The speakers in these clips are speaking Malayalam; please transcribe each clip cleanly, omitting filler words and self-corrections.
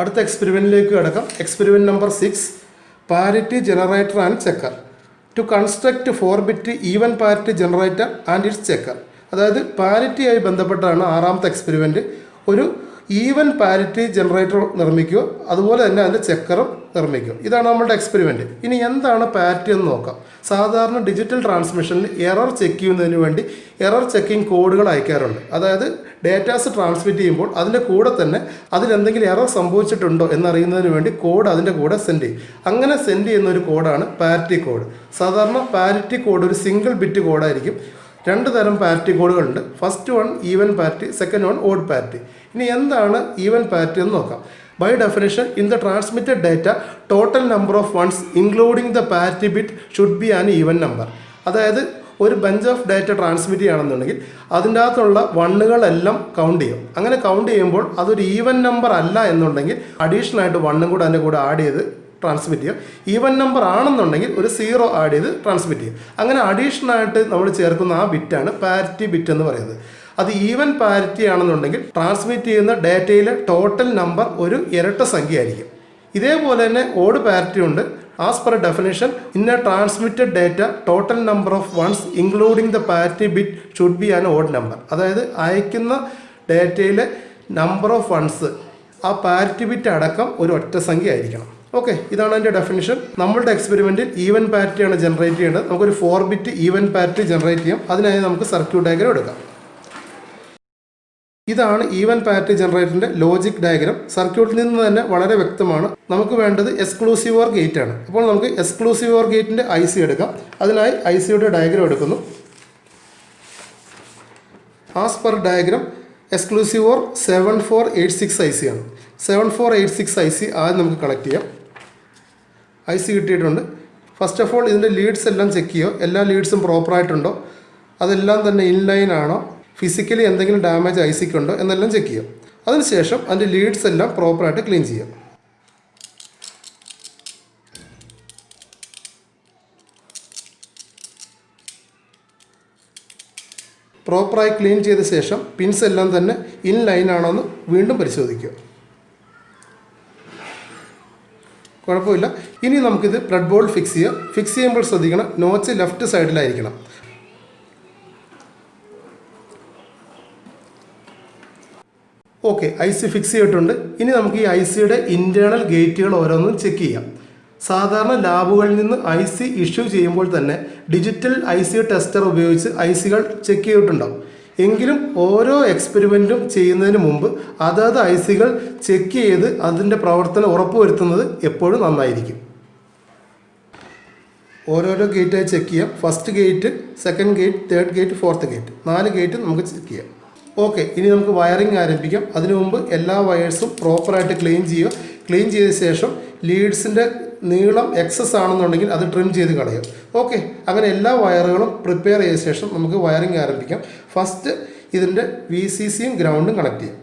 അടുത്ത എക്സ്പെരിമെൻറ്റിലേക്ക് കിടക്കാം. Experiment number 6, parity generator and checker. To construct 4-bit even parity generator and its checker. അതായത് പാരിറ്റിയായി ബന്ധപ്പെട്ടാണ് ആറാമത്തെ എക്സ്പെരിമെൻറ്റ്. ഒരു ഈവൻ പാരിറ്റി ജനറേറ്റർ നിർമ്മിക്കുക, അതുപോലെ തന്നെ അതിൻ്റെ ചെക്കറും നിർമ്മിക്കുക. ഇതാണ് നമ്മളുടെ എക്സ്പെരിമെൻറ്റ്. ഇനി എന്താണ് പാരിറ്റി എന്ന് നോക്കാം. സാധാരണ ഡിജിറ്റൽ ട്രാൻസ്മിഷനിൽ എറർ ചെക്ക് ചെയ്യുന്നതിന് വേണ്ടി എറർ ചെക്കിംഗ് കോഡുകൾ അയക്കാറുണ്ട്. അതായത് ഡേറ്റാസ് ട്രാൻസ്മിറ്റ് ചെയ്യുമ്പോൾ അതിൻ്റെ കൂടെ തന്നെ അതിലെന്തെങ്കിലും എറർ സംഭവിച്ചിട്ടുണ്ടോ എന്നറിയുന്നതിന് വേണ്ടി കോഡ് അതിൻ്റെ കൂടെ സെൻഡ് ചെയ്യും. അങ്ങനെ സെൻഡ് ചെയ്യുന്ന ഒരു കോഡാണ് പാരിറ്റി കോഡ്. സാധാരണ പാരിറ്റി കോഡ് ഒരു സിംഗിൾ ബിറ്റ് കോഡായിരിക്കും. രണ്ട് തരം പാരിറ്റി കോഡുകളുണ്ട്. First one even parity, second one odd parity. ഇനി എന്താണ് ഈവൻ പാരിറ്റി എന്ന് നോക്കാം. By definition, in the transmitted data total number of ones including the parity bit should be an even number. അതായത് ഒരു ബഞ്ച് ഓഫ് ഡാറ്റ ട്രാൻസ്മിറ്റ് ചെയ്യുകയാണെന്നുണ്ടെങ്കിൽ അതിൻ്റെ അകത്തുള്ള വണ്ണുകളെല്ലാം കൗണ്ട് ചെയ്യും. അങ്ങനെ കൗണ്ട് ചെയ്യുമ്പോൾ അതൊരു ഈവൻ നമ്പർ അല്ല എന്നുണ്ടെങ്കിൽ അഡീഷണൽ ആയിട്ട് വണ്ണും കൂടെ അതിൻ്റെ കൂടെ ആഡ് ചെയ്ത് ട്രാൻസ്മിറ്റ് ചെയ്യും. ഈവൻ നമ്പർ ആണെന്നുണ്ടെങ്കിൽ ഒരു 0 ആഡ് ചെയ്ത് ട്രാൻസ്മിറ്റ് ചെയ്യും. അങ്ങനെ അഡീഷണൽ ആയിട്ട് നമ്മൾ ചേർക്കുന്ന ആ ബിറ്റാണ് പാരിറ്റി ബിറ്റ് എന്ന് പറയുന്നത്. അത് ഈവൻ പാരിറ്റി ആണെന്നുണ്ടെങ്കിൽ ട്രാൻസ്മിറ്റ് ചെയ്യുന്ന ഡാറ്റയിലെ ടോട്ടൽ നമ്പർ ഒരു ഇരട്ട സംഖ്യ ആയിരിക്കും. ഇതേപോലെ തന്നെ ഓഡ് പാരിറ്റി ഉണ്ട്. As per definition, in a transmitted data total number of ones including the parity bit should be an odd number. അതായത് അയക്കുന്ന ഡാറ്റയിലെ നമ്പർ ഓഫ് വൺസ് ആ പാരിറ്റി ബിറ്റ് അടക്കം ഒരു ഒറ്റ സംഖ്യ ആയിരിക്കണം. ഓക്കെ, ഇതാണ് അതിൻ്റെ ഡെഫിനിഷൻ. നമ്മളുടെ എക്സ്പെരിമെൻറ്റിൽ ഈവൻ പാരിറ്റിയാണ് ജനറേറ്റ് ചെയ്യേണ്ടത്. നമുക്കൊരു 4-bit ഈവൻ പാരിറ്റി ജനറേറ്റ് ചെയ്യാം. അതിനായി നമുക്ക് സർക്യൂട്ട് ഡയഗ്രം എടുക്കാം. ഇതാണ് ഈവൻ പാരിറ്റി ജനറേറ്ററിൻ്റെ ലോജിക് ഡയഗ്രം. സർക്യൂട്ടിൽ നിന്ന് തന്നെ വളരെ വ്യക്തമാണ്. നമുക്ക് വേണ്ടത് എക്സ്ക്ലൂസീവ് ഓർ ഗേറ്റ് ആണ്. അപ്പോൾ നമുക്ക് എക്സ്ക്ലൂസീവ് ഓർ ഗേറ്റിൻ്റെ IC എടുക്കാം. അതിനായി ICയുടെ ഡയഗ്രം എടുക്കുന്നു. As per diagram exclusive or 7486 IC ആണ്. 7486 IC ആദ്യം നമുക്ക് കണക്ട് ചെയ്യാം. IC കിട്ടിയിട്ടുണ്ട്. ഫസ്റ്റ് ഓഫ് ഓൾ ഇതിൻ്റെ ലീഡ്സ് എല്ലാം ചെക്ക് ചെയ്യുക. എല്ലാ ലീഡ്സും പ്രോപ്പറായിട്ടുണ്ടോ, അതെല്ലാം തന്നെ ഇൻലൈൻ ആണോ, ഫിസിക്കലി എന്തെങ്കിലും ഡാമേജ് ICക്ക് ഉണ്ടോ എന്നെല്ലാം ചെക്ക് ചെയ്യാം. അതിനുശേഷം അതിൻ്റെ ലീഡ്സ് എല്ലാം പ്രോപ്പറായിട്ട് ക്ലീൻ ചെയ്യാം. പ്രോപ്പറായി ക്ലീൻ ചെയ്ത ശേഷം പിൻസ് എല്ലാം തന്നെ ഇൻ ലൈൻ ആണോ എന്ന് വീണ്ടും പരിശോധിക്കുക. കുഴപ്പമില്ല. ഇനി നമുക്കിത് ബ്രെഡ് ബോർഡിൽ ഫിക്സ് ചെയ്യാം. ഫിക്സ് ചെയ്യുമ്പോൾ ശ്രദ്ധിക്കണം, നോച്ച് ലെഫ്റ്റ് സൈഡിലായിരിക്കണം. ഓക്കെ, IC ഫിക്സ് ചെയ്തിട്ടുണ്ട്. ഇനി നമുക്ക് ഈ ICയുടെ ഇൻറ്റേർണൽ ഗേറ്റുകൾ ഓരോന്നും ചെക്ക് ചെയ്യാം. സാധാരണ ലാബുകളിൽ നിന്ന് IC ഇഷ്യൂ ചെയ്യുമ്പോൾ തന്നെ ഡിജിറ്റൽ IC ടെസ്റ്റർ ഉപയോഗിച്ച് ICകൾ ചെക്ക് ചെയ്തിട്ടുണ്ടാവും. എങ്കിലും ഓരോ എക്സ്പെരിമെൻറ്റും ചെയ്യുന്നതിന് മുമ്പ് അതത് ICകൾ ചെക്ക് ചെയ്ത് അതിൻ്റെ പ്രവർത്തനം ഉറപ്പുവരുത്തുന്നത് എപ്പോഴും നന്നായിരിക്കും. ഓരോരോ ഗേറ്റായി ചെക്ക് ചെയ്യാം. First gate, second gate, third gate, fourth gate, 4 gate നമുക്ക് ചെക്ക് ചെയ്യാം. ഓക്കെ, ഇനി നമുക്ക് വയറിംഗ് ആരംഭിക്കാം. അതിനു മുമ്പ് എല്ലാ വയേഴ്സും പ്രോപ്പറായിട്ട് ക്ലീൻ ചെയ്യുക. ക്ലീൻ ചെയ്ത ശേഷം ലീഡ്സിൻ്റെ നീളം എക്സസ് ആണെന്നുണ്ടെങ്കിൽ അത് ട്രിം ചെയ്ത് കളയുക. ഓക്കെ, അങ്ങനെ എല്ലാ വയറുകളും പ്രിപ്പയർ ചെയ്ത ശേഷം നമുക്ക് വയറിംഗ് ആരംഭിക്കാം. ഫസ്റ്റ് ഇതിൻ്റെ VCCയും ഗ്രൗണ്ടും കണക്ട് ചെയ്യാം.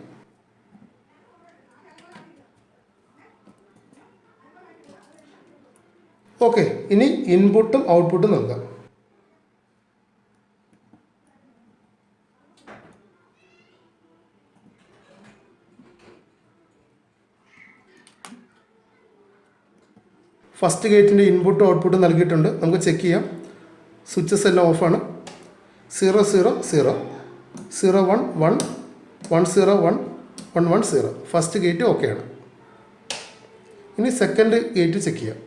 ഓക്കെ, ഇനി ഇൻപുട്ടും ഔട്ട്പുട്ടും നോക്കാം. ഫസ്റ്റ് ഗേറ്റിൻ്റെ ഇൻപുട്ടും ഔട്ട്പുട്ടും നൽകിയിട്ടുണ്ട്. നമുക്ക് ചെക്ക് ചെയ്യാം. സ്വിച്ചസ് എല്ലാം ഓഫാണ്. 0 0 0 0 1 1 1 0 1 1 1 0. ഫസ്റ്റ് ഗേറ്റ് ഓക്കെയാണ്. ഇനി സെക്കൻഡ് ഗേറ്റ് ചെക്ക് ചെയ്യാം.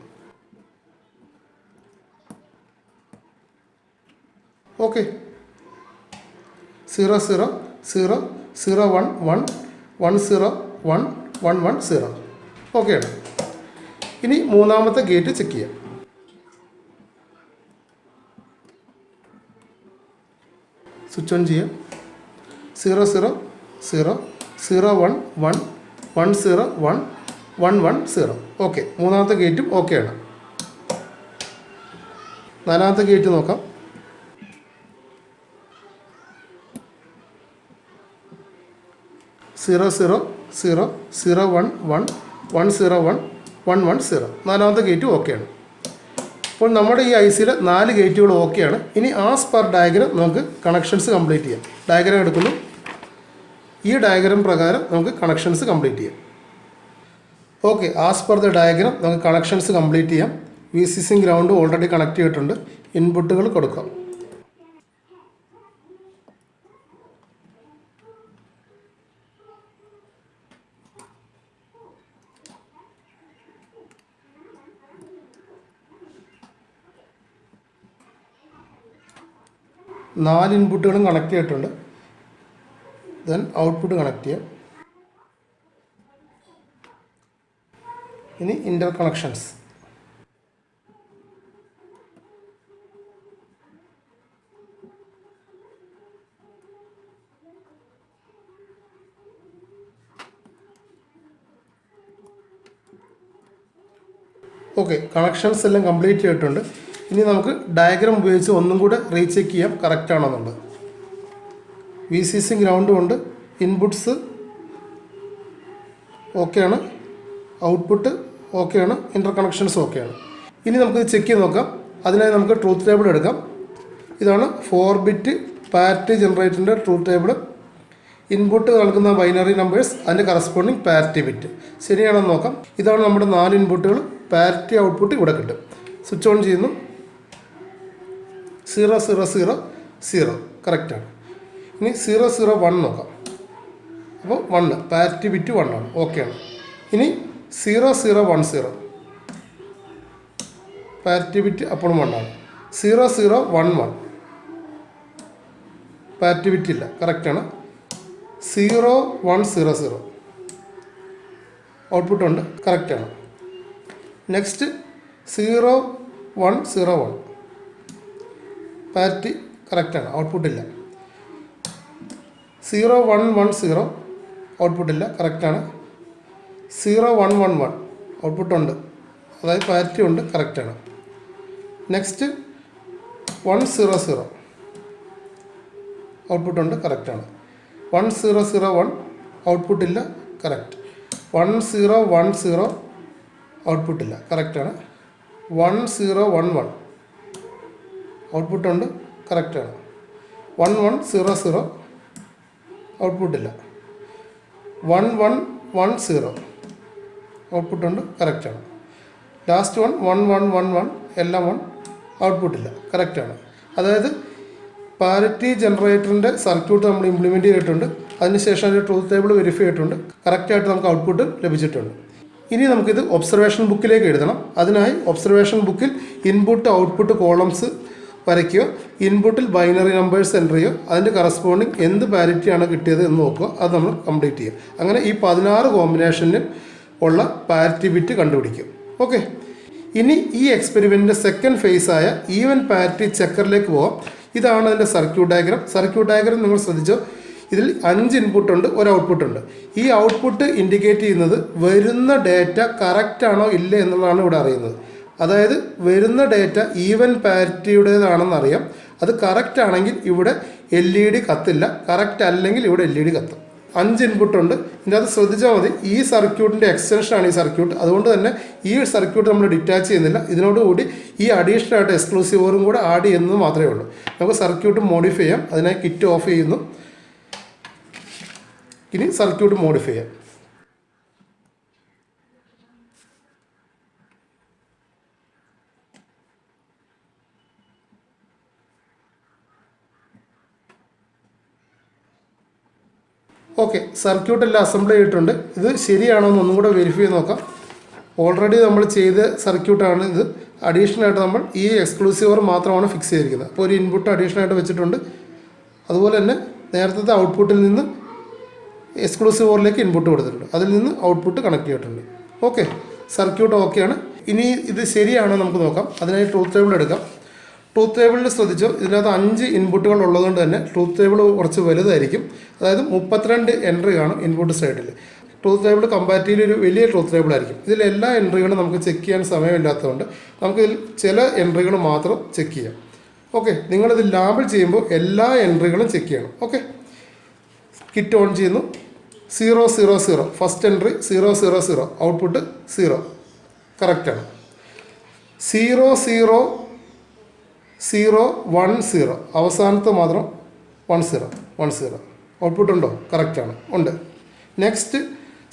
ഓക്കെ, 0 0 0 0 1 1 1 0 1 1 1 0. ഓക്കെയാണ്. ഇനി മൂന്നാമത്തെ ഗേറ്റ് ചെക്ക് ചെയ്യാം. സ്വിച്ച് ഓൺ ചെയ്യാം. 0 0 0 0 1 1 1 0 1 1 1 0. ഓക്കെ, മൂന്നാമത്തെ ഗേറ്റും ഓക്കെയാണ്. നാലാമത്തെ ഗേറ്റ് നോക്കാം. 0 0 0 0 1 1 1 0 1 1 1 0. നാലാമത്തെ ഗേറ്റും ഓക്കെയാണ്. അപ്പോൾ നമ്മുടെ ഈ ICയിൽ 4 ഗേറ്റുകൾ ഓക്കെയാണ്. ഇനി ആസ് പെർ ഡയഗ്രം നമുക്ക് കണക്ഷൻസ് കംപ്ലീറ്റ് ചെയ്യാം. ഡയഗ്രം എടുക്കുന്നു. ഈ ഡയഗ്രം പ്രകാരം നമുക്ക് കണക്ഷൻസ് കംപ്ലീറ്റ് ചെയ്യാം. Okay, as per the diagram നമുക്ക് കണക്ഷൻസ് കംപ്ലീറ്റ് ചെയ്യാം. വി സി സിയും ഗ്രൗണ്ടും ഓൾറെഡി കണക്ട് ചെയ്തിട്ടുണ്ട്. ഇൻപുട്ടുകൾ കൊടുക്കാം. നാല് ഇൻപുട്ടുകളും കണക്ട് ചെയ്തിട്ടുണ്ട്. ദെൻ ഔട്ട്പുട്ട് കണക്ട് ചെയ്യാം. ഇനി ഇൻ്റർ കണക്ഷൻസ്. ഓക്കെ, കണക്ഷൻസ് എല്ലാം കംപ്ലീറ്റ് ചെയ്തിട്ടുണ്ട്. ഇനി നമുക്ക് ഡയഗ്രാം ഉപയോഗിച്ച് ഒന്നും കൂടെ റീചെക്ക് ചെയ്യാം കറക്റ്റ് ആണെന്നുള്ളത്. വി സി സി ഗ്രൗണ്ടും ഉണ്ട്, ഇൻപുട്ട്സ് ഓക്കെയാണ്, ഔട്ട്പുട്ട് ഓക്കെയാണ്, ഇൻ്റർ കണക്ഷൻസ് ഓക്കെയാണ്. ഇനി നമുക്കിത് ചെക്ക് ചെയ്ത് നോക്കാം. അതിനായി നമുക്ക് ട്രൂത്ത് ടേബിൾ എടുക്കാം. ഇതാണ് 4 ബിറ്റ് പാരിറ്റി ജനറേറ്ററിൻ്റെ ട്രൂത്ത് ടേബിൾ. ഇൻപുട്ട് നൽകുന്ന ബൈനറി നമ്പേഴ്സ്, അതിൻ്റെ കറസ്പോണ്ടിങ് പാരിറ്റി ബിറ്റ് ശരിയാണെന്ന് നോക്കാം. ഇതാണ് നമ്മുടെ 4 ഇൻപുട്ടുകൾ. പാരിറ്റി ഔട്ട്പുട്ട് ഇവിടെ കിട്ടും. സ്വിച്ച് ഓൺ ചെയ്യുന്നു. 0 0 0 0 കറക്റ്റാണ്. ഇനി 0 0 1 നോക്കാം. അപ്പോൾ 1 പാരിറ്റി ബിറ്റ് 1 ആണ്, ഓക്കെയാണ്. ഇനി 0 0 1 0 പാരിറ്റി ബിറ്റ് അപ്പോഴും 1 ആണ്. 0 0 1 1 പാരിറ്റി ബിറ്റ് ഇല്ല, കറക്റ്റാണ്. 0 1 0 0 ഔട്ട്പുട്ട് ഉണ്ട്, കറക്റ്റാണ്. നെക്സ്റ്റ് 0 1 0 1 പാരിറ്റി കറക്റ്റാണ്, ഔട്ട്പുട്ടില്ല. 0 1 1 0 ഔട്ട്പുട്ടില്ല, കറക്റ്റാണ്. 0 1 1 1 ഔട്ട്പുട്ടുണ്ട്, അതായത് പാരിറ്റി ഉണ്ട്, കറക്റ്റാണ്. നെക്സ്റ്റ് 1 0 0 ഔട്ട്പുട്ടുണ്ട്, കറക്റ്റാണ്. 1 0 0 1 ഔട്ട്പുട്ടില്ല, കറക്റ്റ്. 1 0 1 0 ഔട്ട്പുട്ടില്ല, കറക്റ്റാണ്. 1 0 1 1 ഔട്ട്പുട്ടുണ്ട്, കറക്റ്റാണ്. 1 1 0 0 ഔട്ട്പുട്ടില്ല. 1 1 1 0 ഔട്ട്പുട്ടുണ്ട്, കറക്റ്റാണ്. ലാസ്റ്റ് 1 1 1 1 1 എല്ലാം 1 ഔട്ട്പുട്ടില്ല, കറക്റ്റാണ്. അതായത് പാരിറ്റി ജനറേറ്ററിൻ്റെ സർക്യൂട്ട് നമ്മൾ ഇംപ്ലിമെൻറ്റ് ചെയ്തിട്ടുണ്ട്. അതിനുശേഷം അതിൻ്റെ ട്രൂത്ത് ടേബിൾ വെരിഫൈ ചെയ്തിട്ടുണ്ട്. കറക്റ്റായിട്ട് നമുക്ക് ഔട്ട്പുട്ട് ലഭിച്ചിട്ടുണ്ട്. ഇനി നമുക്കിത് ഒബ്സർവേഷൻ ബുക്കിലേക്ക് എഴുതണം. അതിനായി ഒബ്സർവേഷൻ ബുക്കിൽ ഇൻപുട്ട് ഔട്ട്പുട്ട് കോളംസ് വരയ്ക്കുക. ഇൻപുട്ടിൽ ബൈനറി നമ്പേഴ്സ് എൻ്റർ ചെയ്യുക. അതിൻ്റെ കറസ്പോണ്ടിങ് എന്ത് പാരിറ്റിയാണ് കിട്ടിയത് എന്ന് നോക്കുക. അത് നമ്മൾ കംപ്ലീറ്റ് ചെയ്യുക. അങ്ങനെ ഈ 16 കോമ്പിനേഷനിൽ ഉള്ള പാരിറ്റി ബിറ്റ് കണ്ടുപിടിക്കും. ഓക്കെ, ഇനി ഈ എക്സ്പെരിമെൻറ്റിൻ്റെ സെക്കൻഡ് ഫേസായ ഈവൻ പാരിറ്റി ചെക്കറിലേക്ക് പോകാം. ഇതാണ് അതിൻ്റെ സർക്യൂട്ട് ഡയഗ്രാം. സർക്യൂട്ട് ഡയഗ്രാം നിങ്ങൾ ശ്രദ്ധിച്ചോ, ഇതിൽ 5 ഇൻപുട്ടുണ്ട്, ഒരു ഔട്ട്പുട്ടുണ്ട്. ഈ ഔട്ട്പുട്ട് ഇൻഡിക്കേറ്റ് ചെയ്യുന്നത് വരുന്ന ഡേറ്റ കറക്റ്റാണോ ഇല്ലേ എന്നുള്ളതാണ് ഇവിടെ അറിയുന്നത്. അതായത് വരുന്ന ഡേറ്റ ഈവൻ പാരിറ്റിയുടേതാണെന്നറിയാം. അത് കറക്റ്റ് ആണെങ്കിൽ ഇവിടെ LED കത്തില്ല, കറക്റ്റ് അല്ലെങ്കിൽ ഇവിടെ LED കത്തും. 5 ഇൻപുട്ടുണ്ട്. ഇതിൻ്റെ അത് ശ്രദ്ധിച്ചാൽ മതി. ഈ സർക്യൂട്ടിൻ്റെ എക്സ്റ്റൻഷനാണ് ഈ സർക്യൂട്ട്. അതുകൊണ്ട് തന്നെ ഈ സർക്യൂട്ട് നമ്മൾ ഡിറ്റാച്ച് ചെയ്യുന്നില്ല. ഇതിനോടുകൂടി ഈ അഡീഷണൽ ആയിട്ട് എക്സ്ക്ലൂസീവ് ഓറും കൂടെ ആഡ് ചെയ്യുന്നത് മാത്രമേ ഉള്ളൂ. നമുക്ക് സർക്യൂട്ട് മോഡിഫൈ ചെയ്യാം. അതിനായി കിറ്റ് ഓഫ് ചെയ്യുന്നു. ഇനി സർക്യൂട്ട് മോഡിഫൈ ചെയ്യാം. ഓക്കെ, സർക്യൂട്ട് എല്ലാം അസംബിൾ ചെയ്തിട്ടുണ്ട്. ഇത് ശരിയാണോ എന്ന് ഒന്നും കൂടെ വെരിഫൈ ചെയ്ത് നോക്കാം. ഓൾറെഡി നമ്മൾ ചെയ്ത സർക്യൂട്ടാണ് ഇത്. അഡീഷണൽ ആയിട്ട് നമ്മൾ ഈ എക്സ്ക്ലൂസീവ് ഓർ മാത്രമാണ് ഫിക്സ് ചെയ്തിരിക്കുന്നത്. അപ്പോൾ ഒരു ഇൻപുട്ട് അഡീഷണൽ ആയിട്ട് വെച്ചിട്ടുണ്ട്. അതുപോലെ തന്നെ നേരത്തെ ഔട്ട്പുട്ടിൽ നിന്ന് എക്സ്ക്ലൂസീവ് ഓറിലേക്ക് ഇൻപുട്ട് കൊടുത്തിട്ടുണ്ട്. അതിൽ നിന്ന് ഔട്ട്പുട്ട് കണക്ട് ചെയ്തിട്ടുണ്ട്. ഓക്കെ, സർക്യൂട്ട് ഓക്കെയാണ്. ഇനി ഇത് ശരിയാണോ നമുക്ക് നോക്കാം. അതിനായി ട്രൂത്ത് ടേബിൾ എടുക്കാം. ട്രൂത്ത് ടേബിളിൽ ശ്രദ്ധിച്ചോ, ഇതിനകത്ത് 5 ഇൻപുട്ടുകൾ ഉള്ളതുകൊണ്ട് തന്നെ ട്രൂത്ത് ടേബിൾ കുറച്ച് വലുതായിരിക്കും. അതായത് 32 എൻട്രി കാണും ഇൻപുട്ട് സൈഡിൽ. ട്രൂത്ത് ടേബിൾ കമ്പാരിറ്റീവ്ലി ഒരു വലിയ ട്രൂത്ത് ടേബിൾ ആയിരിക്കും. ഇതിൽ എല്ലാ എൻട്രികളും നമുക്ക് ചെക്ക് ചെയ്യാൻ സമയമില്ലാത്തതുകൊണ്ട് നമുക്കിതിൽ ചില എൻട്രികൾ മാത്രം ചെക്ക് ചെയ്യാം. ഓക്കെ, നിങ്ങളിത് ലാബിൽ ചെയ്യുമ്പോൾ എല്ലാ എൻട്രികളും ചെക്ക് ചെയ്യണം. ഓക്കെ, കിറ്റ് ഓൺ ചെയ്യുന്നു. 0 0 0 ഫസ്റ്റ് എൻട്രി 0 0 0 ഔട്ട്പുട്ട് 0 കറക്റ്റാണ്. 0 0 0 1 0 അവസാനത്തെ മാത്രം 1 0 1 0 ഔട്ട്പുട്ട് ഉണ്ടോ? കറക്റ്റാണ്, ഉണ്ട്. നെക്സ്റ്റ്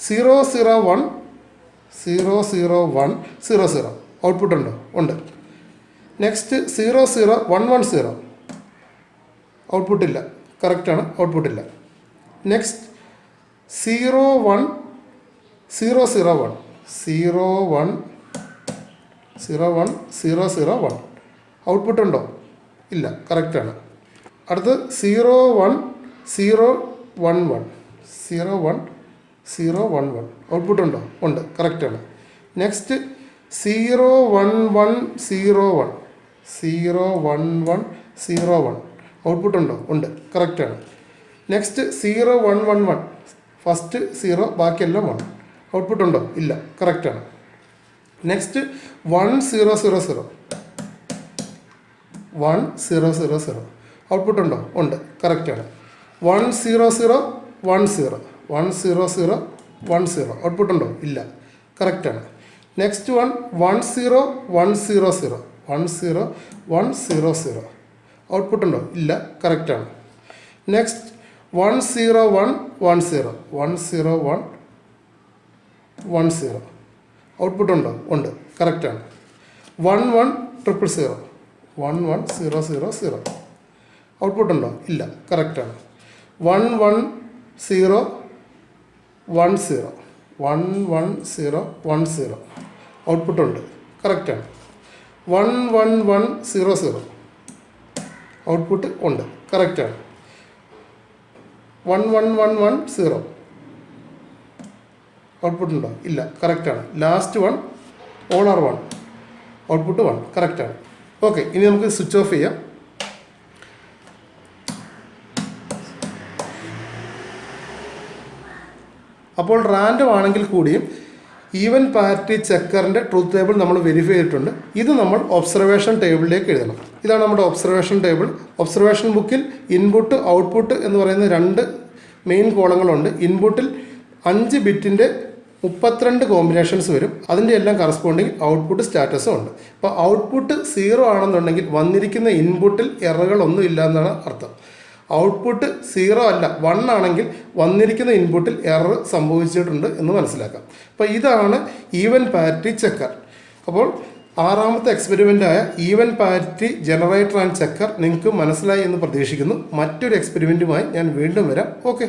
0 0 1 0 0 1 0 0 ഔട്ട്പുട്ട് ഉണ്ടോ? ഉണ്ട്. നെക്സ്റ്റ് 0 0 1 1 0 ഔട്ട്പുട്ട് ഇല്ല. കറക്റ്റാണ്, ഔട്ട്പുട്ട് ഇല്ല. നെക്സ്റ്റ് 0 1 0 0 1 0 1 0 1 0 0 1 ഔട്ട്പുട്ട് ഉണ്ടോ? ഇല്ല. കറക്റ്റാണ്. അടുത്ത് 0 1 0 1 1 0 1 0 1 1 ഔട്ട്പുട്ട് ഉണ്ടോ? ഉണ്ട്. കറക്റ്റാണ്. നെക്സ്റ്റ് 0 1 1 0 1 0 1 1 0 1 ഔട്ട്പുട്ട് ഉണ്ടോ? ഉണ്ട്. കറക്റ്റാണ്. നെക്സ്റ്റ് 0 1 1 1 ഫസ്റ്റ് 0 ബാക്കിയെല്ലാം 1 ഔട്ട്പുട്ട് ഉണ്ടോ? ഇല്ല. കറക്റ്റാണ്. നെക്സ്റ്റ് 1 0 0 0 1 0 0 0 ഔട്ട്പുട്ട് ഉണ്ടോ? ഉണ്ട്. കറക്റ്റാണ്. 1 0 0 1 0 1 0 0 1 0 ഔട്ട്പുട്ട് ഉണ്ടോ? ഇല്ല. കറക്റ്റാണ്. നെക്സ്റ്റ് 1 0 1 0 0 1 0 1 0 0 ഔട്ട്പുട്ട് ഉണ്ടോ? ഇല്ല. കറക്റ്റാണ്. നെക്സ്റ്റ് 1 0 1 1 0 1 0 1 1 0 ഔട്ട്പുട്ട് ഉണ്ടോ? ഉണ്ട്. കറക്റ്റാണ്. 1 1 0 0 1 1 0 0 0 ഔട്ട്പുട്ട് ഉണ്ടോ? ഇല്ല. കറക്റ്റാണ്. 1 1 0 1 0 1 1 0 1 0 ഔട്ട്പുട്ട് ഉണ്ട്. കറക്റ്റാണ്. 1 1 1 0 0 ഔട്ട്പുട്ട് ഉണ്ട്. കറക്റ്റാണ്. 1 1 1 1 0 ഔട്ട്പുട്ട് ഉണ്ടോ? ഇല്ല. കറക്റ്റാണ്. ലാസ്റ്റ് 1 ഓൾ ആർ 1 ഔട്ട്പുട്ട് 1 കറക്റ്റാണ്. ഓക്കെ, ഇനി നമുക്ക് സ്വിച്ച് ഓഫ് ചെയ്യാം. അപ്പോൾ റാൻഡം ആണെങ്കിൽ കൂടിയും ഈവൻ പാരിറ്റി ചെക്കറിൻ്റെ ട്രൂത്ത് ടേബിൾ നമ്മൾ വെരിഫൈ ചെയ്തിട്ടുണ്ട്. ഇത് നമ്മൾ ഒബ്സർവേഷൻ ടേബിളിലേക്ക് എഴുതണം. ഇതാണ് നമ്മുടെ ഒബ്സർവേഷൻ ടേബിൾ. ഒബ്സർവേഷൻ ബുക്കിൽ ഇൻപുട്ട് ഔട്ട്പുട്ട് എന്ന് പറയുന്ന 2 മെയിൻ കോളങ്ങളുണ്ട്. ഇൻപുട്ടിൽ 5 ബിറ്റിൻ്റെ 32 കോമ്പിനേഷൻസ് വരും. അതിൻ്റെ എല്ലാം കറസ്പോണ്ടിങ് ഔട്ട്പുട്ട് സ്റ്റാറ്റസും ഉണ്ട്. ഇപ്പോൾ ഔട്ട്പുട്ട് 0 ആണെന്നുണ്ടെങ്കിൽ വന്നിരിക്കുന്ന ഇൻപുട്ടിൽ എററുകളൊന്നും ഇല്ല എന്നാണ് അർത്ഥം. ഔട്ട്പുട്ട് 0 അല്ല 1 ആണെങ്കിൽ വന്നിരിക്കുന്ന ഇൻപുട്ടിൽ എറർ സംഭവിച്ചിട്ടുണ്ട് എന്ന് മനസ്സിലാക്കാം. അപ്പോൾ ഇതാണ് ഈവൻ പാരിറ്റി ചെക്കർ. അപ്പോൾ 6ാമത്തെ എക്സ്പെരിമെൻ്റായ even parity generator and checker നിങ്ങൾക്ക് മനസ്സിലായി എന്ന് പ്രതീക്ഷിക്കുന്നു. മറ്റൊരു എക്സ്പെരിമെൻറ്റുമായി ഞാൻ വീണ്ടും വരാം. ഓക്കെ.